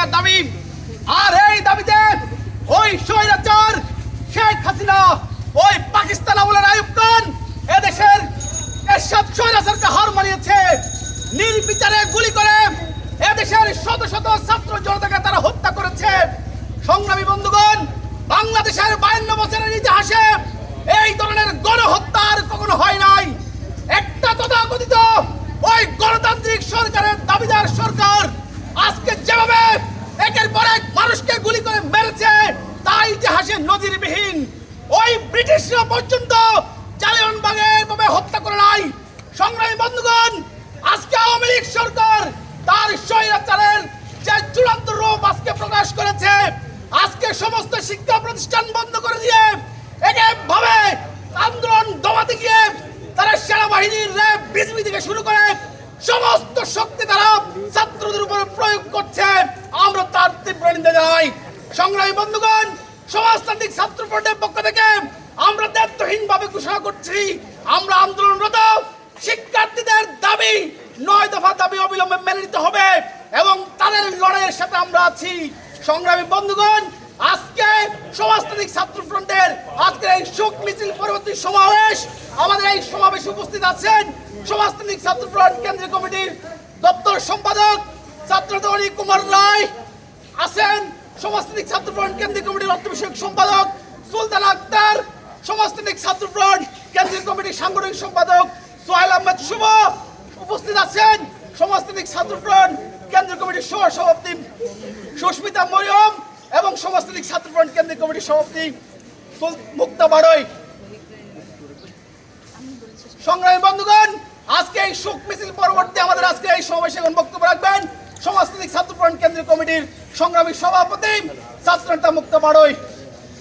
দেওয়ার দাবি। আর এই দাবিতে ওই স্বৈরাচার শেখ হাসিনা, ওই পাকিস্তান আমলের আইয়ুব খান এদেশের এরশাদ স্বৈরাচারকে হার মানিয়েছে। নির্বিচারে গুলি করে এদেশের শত শত ছাত্র জনতাকে তারা হত্যা করেছে। সংগ্রামী বন্ধুগণ, বাংলাদেশের 52 বছরের ইতিহাসে এই ধরনের গণহত্যার কখনো হয় নাই। একটা তথাকথিত ওই গণতান্ত্রিক সরকারের দাবিদার সরকার আজকে যেভাবে একের পর এক মানুষকে গুলি করে মেরেছে তা ইতিহাসে নজিরবিহীন। ওই ব্রিটিশরা পর্যন্ত জালিয়ানবাগের ভাবে হত্যা করে নাই। সংগ্রামী বন্ধুগণ, আজকে আওয়ামী লীগ সরকার তার স্বৈরাচারের যে চূড়ান্ত রূপ আজকে প্রকাশ করেছে। আজকে সমস্ত শিক্ষা প্রতিষ্ঠান বন্ধ করে দিয়ে একভাবে আন্দোলন দমাতে গিয়ে তারা সেনাবাহিনীর র্যাব বিজিবি থেকে শুরু করে সমস্ত শক্তি তারা ছাত্রদের উপর প্রয়োগ করছে। আমরা তার তীব্র নিন্দা জানাই। সংগ্রামী বন্ধুগণ, সমাজতান্ত্রিক ছাত্র ফ্রন্টের পক্ষ থেকে আমরা দায়িত্বহীনভাবে ঘোষণা করছি, আমরা আন্দোলনরত শিক্ষার্থীদের দাবি 9 দফা দাবি অবিলম্বে মেনে নিতে হবে এবং তাদের লড়াইয়ের সাথে আমরা আছি। সংগ্রামী বন্ধুগণ, আজকে সমাজতান্ত্রিক ছাত্র ফ্রন্টের আজকের এই শোক মিছিল পরবর্তী সমাবেশ, আমাদের এই সমাবেশে উপস্থিত আছেন সমাজতান্ত্রিক ছাত্র ফ্রন্ট কেন্দ্রীয় কমিটির দপ্তর সম্পাদক ছাত্রদলী কুমার রায়, আছেন সমাজতান্ত্রিক ছাত্র ফ্রন্ট কেন্দ্রীয় কমিটির অর্থ বিষয়ক সম্পাদক সুলতান আক্তার, সমাজতান্ত্রিক ছাত্র ফ্রন্ট কেন্দ্রীয় কমিটির সাংগঠনিক সম্পাদক সোহেল আহমেদ শুভ, উপস্থিত আছেন সমাজতান্ত্রিক ছাত্র ফ্রন্ট কেন্দ্রীয় কমিটির সহ সভাপতি সুস্মিতা মরিয়ম এবং সমাজতান্ত্রিক ছাত্র ফ্রন্ট কেন্দ্রীয় কমিটির সভাপতি মুক্তা বাড়ই। সংগ্রামী বন্ধুগণ, আজকে এই শোক মিছিল পরবর্তী আমাদের আজকে এই সমাবেশে বক্তব্য রাখবেন সমাজতান্ত্রিক ছাত্র ফ্রন্ট কেন্দ্রীয় কমিটির সংগ্রামী সভাপতি ছাত্রনেতা মুক্তা বাড়ই।